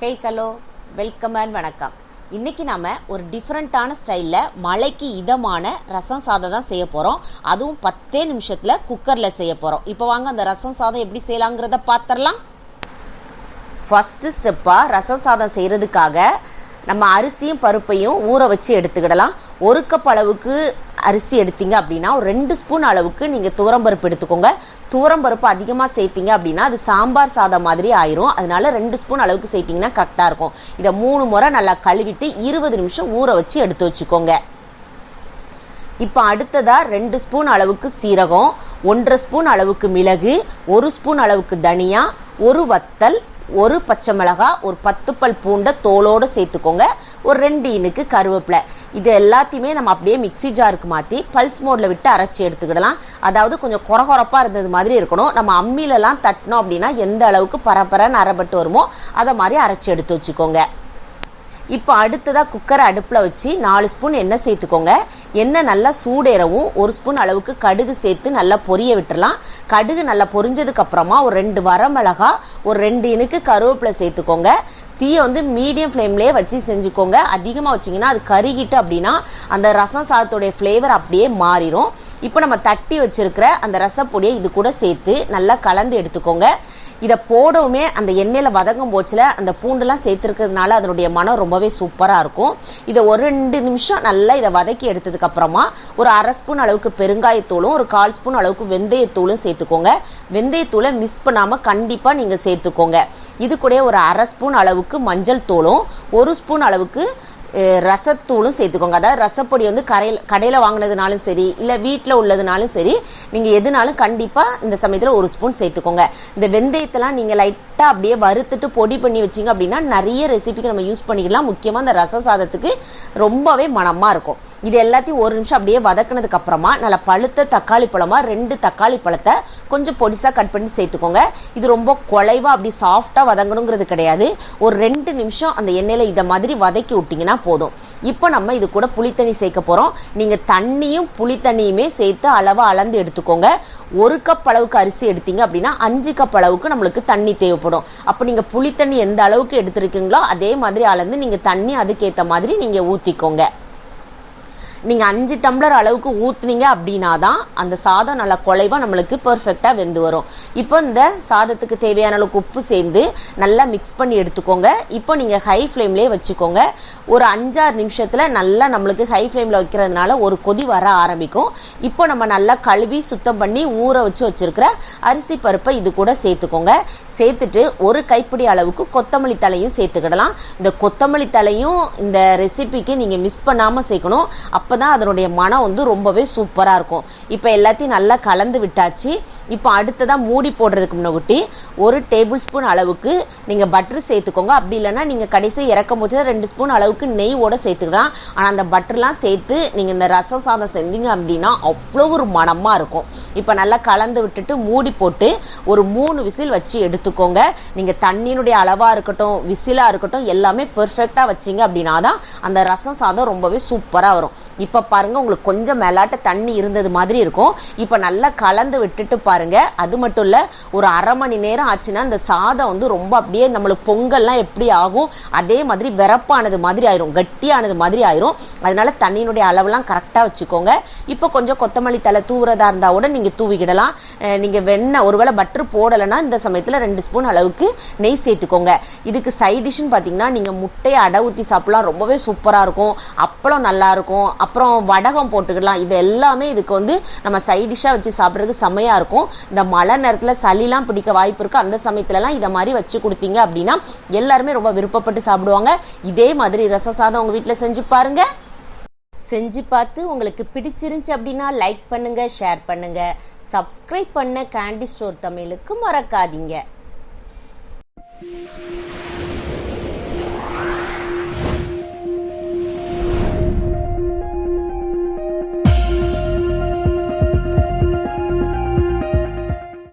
Hey hello welcome and வணக்கம். இன்றைக்கி நம்ம ஒரு டிஃப்ரெண்ட்டான ஸ்டைலில் மழைக்கு இதமான ரசம் சாதம் தான் செய்ய போகிறோம். அதுவும் 10 நிமிஷத்தில் குக்கரில் செய்ய போகிறோம். இப்போ வாங்க அந்த ரசம் சாதம் எப்படி செய்யலாங்கிறத பார்த்துடலாம். ஃபஸ்ட்டு ஸ்டெப்பாக ரசம் சாதம் செய்கிறதுக்காக நம்ம அரிசியும் பருப்பையும் ஊற வச்சு எடுத்துக்கிடலாம். 1 கப் அளவுக்கு அரிசி எடுத்தீங்க அப்படின்னா ஒரு 2 ஸ்பூன் அளவுக்கு நீங்கள் துவரம்பருப்பு எடுத்துக்கோங்க. துவரம்பருப்பு அதிகமாக சேர்த்தீங்க அப்படின்னா அது சாம்பார் சாதம் மாதிரி ஆயிரும். அதனால 2 ஸ்பூன் அளவுக்கு சேர்த்திங்கன்னா கரெக்டாக இருக்கும். இதை 3 முறை நல்லா கழுவிட்டு 20 நிமிஷம் ஊற வச்சு எடுத்து வச்சுக்கோங்க. இப்போ அடுத்ததாக 2 ஸ்பூன் அளவுக்கு சீரகம், 1.5 ஸ்பூன் அளவுக்கு மிளகு, 1 ஸ்பூன் அளவுக்கு தனியா, 1 வத்தல், 1 பச்சை மிளகாய், ஒரு 10 பல் பூண்டை தோலோடு சேர்த்துக்கோங்க. ஒரு 2 இனுக்கு கருவேப்பிலை. இது எல்லாத்தையுமே நம்ம அப்படியே மிக்சி ஜாருக்கு மாற்றி பல்ஸ் மோடில் விட்டு அரைச்சி எடுத்துக்கிடலாம். அதாவது கொஞ்சம் கொரகொரப்பாக இருந்தது மாதிரி இருக்கணும். நம்ம அம்மியிலலாம் தட்டினோம் அப்படின்னா எந்த அளவுக்கு பரபரன்னு அரைப்பட்டு வருமோ அதை மாதிரி அரைச்சி எடுத்து வச்சுக்கோங்க. இப்போ அடுத்ததாக குக்கரை அடுப்பில் வச்சு 4 ஸ்பூன் எண்ணெய் சேர்த்துக்கோங்க. எண்ணெய் நல்லா சூடேறவும் 1 ஸ்பூன் அளவுக்கு கடுகு சேர்த்து நல்லா பொரிய விட்டுறலாம். கடுகு நல்லா பொரிஞ்சதுக்கப்புறமா ஒரு 2 வரமிளகா, ஒரு 2 இனுக்கு கருவேப்பிலை சேர்த்துக்கோங்க. தீயை மீடியம் ஃப்ளேம்லேயே வச்சு செஞ்சுக்கோங்க. அதிகமாக வச்சிங்கன்னா அது கருகிட்டு அப்படின்னா அந்த ரசம் சாதத்துடைய ஃப்ளேவர் அப்படியே மாறிடும். இப்போ நம்ம தட்டி வச்சுருக்கிற அந்த ரசப்பொடியை இது கூட சேர்த்து நல்லா கலந்து எடுத்துக்கோங்க. இதை போடவுமே அந்த எண்ணெயில் வதங்கும் போச்சில் அந்த பூண்டுலாம் சேர்த்துருக்கிறதுனால அதனுடைய மனம் ரொம்பவே சூப்பராக இருக்கும். இதை ஒரு 2 நிமிஷம் நல்லா இதை வதக்கி எடுத்ததுக்கப்புறமா ஒரு 1/2 ஸ்பூன் அளவுக்கு பெருங்காயத்தூளும் ஒரு 1/4 ஸ்பூன் அளவுக்கு வெந்தயத்தூளும் சேர்த்துக்கோங்க. வெந்தயத்தூளை மிஸ் பண்ணாமல் கண்டிப்பாக நீங்கள் சேர்த்துக்கோங்க. இது கூட ஒரு 1/2 ஸ்பூன் அளவுக்கு மஞ்சள் தூளும் 1 ஸ்பூன் அளவுக்கு ரசத்தூளும் சேர்த்துக்கோங்க. அதாவது ரசப்பொடி கடையில் வாங்கினதுனாலும் சரி இல்லை வீட்டில் உள்ளதுனாலும் சரி நீங்கள் எதுனாலும் கண்டிப்பாக இந்த சமயத்தில் 1 ஸ்பூன் சேர்த்துக்கோங்க. இந்த வெந்தயத்தெல்லாம் நீங்கள் லைட்டாக அப்படியே வறுத்துட்டு பொடி பண்ணி வச்சிங்க அப்படின்னா நிறைய ரெசிபிக்கு நம்ம யூஸ் பண்ணிக்கலாம். முக்கியமாக இந்த ரச சாதத்துக்கு ரொம்பவே மணமாக இருக்கும். இது எல்லாத்தையும் 1 நிமிஷம் அப்படியே வதக்கினதுக்கு அப்புறமா நல்லா பழுத்த தக்காளி பழமாக 2 தக்காளி பழத்தை கொஞ்சம் பொடிசாக கட் பண்ணி சேர்த்துக்கோங்க. இது ரொம்ப குலைவாக அப்படி சாஃப்டாக வதங்கணுங்கிறது கிடையாது. ஒரு 2 நிமிஷம் அந்த எண்ணெயில் இதை மாதிரி வதக்கி விட்டிங்கன்னா போதும். இப்போ நம்ம இது கூட புளித்தண்ணி சேர்க்க போகிறோம். நீங்கள் தண்ணியும் புளித்தண்ணியுமே சேர்த்து அளவாக அளந்து எடுத்துக்கோங்க. 1 கப் அளவுக்கு அரிசி எடுத்தீங்க அப்படின்னா 5 கப் அளவுக்கு நம்மளுக்கு தண்ணி தேவைப்படும். அப்போ நீங்கள் புளித்தண்ணி எந்த அளவுக்கு எடுத்துருக்கீங்களோ அதே மாதிரி அளந்து நீங்கள் தண்ணி அதுக்கேற்ற மாதிரி நீங்கள் ஊற்றிக்கோங்க. நீங்கள் 5 டம்ளர் அளவுக்கு ஊற்றுனீங்க அப்படின்னா தான் அந்த சாதம் நல்லா குலைவாக நம்மளுக்கு பர்ஃபெக்டாக வெந்து வரும். இப்போ இந்த சாதத்துக்கு தேவையான அளவுக்கு உப்பு சேர்ந்து நல்லா மிக்ஸ் பண்ணி எடுத்துக்கோங்க. இப்போ நீங்கள் ஹை ஃப்ளேம்லேயே வச்சுக்கோங்க. ஒரு 5-6 நிமிஷத்தில் நல்லா நம்மளுக்கு ஹை ஃப்ளேமில் வைக்கிறதுனால ஒரு கொதி வர ஆரம்பிக்கும். இப்போ நம்ம நல்லா கழுவி சுத்தம் பண்ணி ஊற வச்சுருக்கிற அரிசி பருப்பை இது கூட சேர்த்துக்கோங்க. சேர்த்துட்டு ஒரு கைப்பிடி அளவுக்கு கொத்தமல்லி தலையும் சேர்த்துக்கிடலாம். இந்த கொத்தமல்லி தலையும் இந்த ரெசிபிக்கு நீங்கள் மிஸ் பண்ணாமல் சேர்க்கணும். அப்போ தான் அதனுடைய மனம் ரொம்பவே சூப்பராக இருக்கும். இப்போ எல்லாத்தையும் நல்லா கலந்து விட்டாச்சு. இப்போ அடுத்ததாக மூடி போடுறதுக்கு முன்னாடி 1 டேபிள் ஸ்பூன் அளவுக்கு நீங்கள் பட்டர் சேர்த்துக்கோங்க. அப்படி இல்லைன்னா நீங்கள் கடைசி இறக்கும் போது 2 ஸ்பூன் அளவுக்கு நெய்யோடு சேர்த்துக்கலாம். ஆனால் அந்த பட்டர்லாம் சேர்த்து நீங்கள் இந்த ரசம் சாதம் செஞ்சீங்க அப்படின்னா அவ்வளோ ஒரு மணமாக இருக்கும். இப்போ நல்லா கலந்து விட்டுட்டு மூடி போட்டு ஒரு 3 விசில் வச்சு எடுத்துக்கோங்க. நீங்கள் தண்ணியினுடைய அளவாக இருக்கட்டும் விசிலாக இருக்கட்டும் எல்லாமே பெர்ஃபெக்டாக வச்சிங்க அப்படின்னா தான் அந்த ரசம் சாதம் ரொம்பவே சூப்பராக வரும். இப்போ பாருங்கள், உங்களுக்கு கொஞ்சம் மேலாட்ட தண்ணி இருந்தது மாதிரி இருக்கும். இப்போ நல்லா கலந்து விட்டுட்டு பாருங்கள். அது மட்டும் இல்லை, ஒரு 1/2 மணி நேரம் ஆச்சுன்னா இந்த சாதம் ரொம்ப அப்படியே நம்மளுக்கு பொங்கல்லாம் எப்படி ஆகும் அதே மாதிரி வெறப்பானது மாதிரி ஆயிரும், கட்டியானது மாதிரி ஆயிரும். அதனால தண்ணியினுடைய அளவெல்லாம் கரெக்டாக வச்சுக்கோங்க. இப்போ கொஞ்சம் கொத்தமல்லி தலை தூவுறதா இருந்தால் கூட நீங்கள் தூவிக்கிடலாம். நீங்கள் வெண்ணெய் ஒருவேளை பட்டர் போடலைன்னா இந்த சமயத்தில் 2 ஸ்பூன் அளவுக்கு நெய் சேர்த்துக்கோங்க. இதுக்கு சைட் டிஷ்னு பார்த்தீங்கன்னா நீங்கள் முட்டையை அடை ஊற்றி சாப்பிடலாம், ரொம்பவே சூப்பராக இருக்கும். அப்பளம் நல்லாயிருக்கும், அப்புறம் வடகம் போட்டுக்கலாம். இது எல்லாமே இதுக்கு நம்ம சைட் டிஷ்ஷாக வச்சு சாப்பிட்றதுக்கு செம்மையாக இருக்கும். இந்த மழை நேரத்தில் சளிலாம் பிடிக்க வாய்ப்பு இருக்குது. அந்த சமயத்துலலாம் இதை மாதிரி வச்சு கொடுத்தீங்க அப்படின்னா எல்லாருமே ரொம்ப விருப்பப்பட்டு சாப்பிடுவாங்க. இதே மாதிரி ரச சாதம் உங்கள் வீட்டில் செஞ்சு பாருங்கள். செஞ்சு பார்த்து உங்களுக்கு பிடிச்சிருந்துச்சு அப்படின்னா லைக் பண்ணுங்கள், ஷேர் பண்ணுங்கள், சப்ஸ்கிரைப் பண்ண கேண்டி ஸ்டோர் தமிழுக்கு மறக்காதீங்க.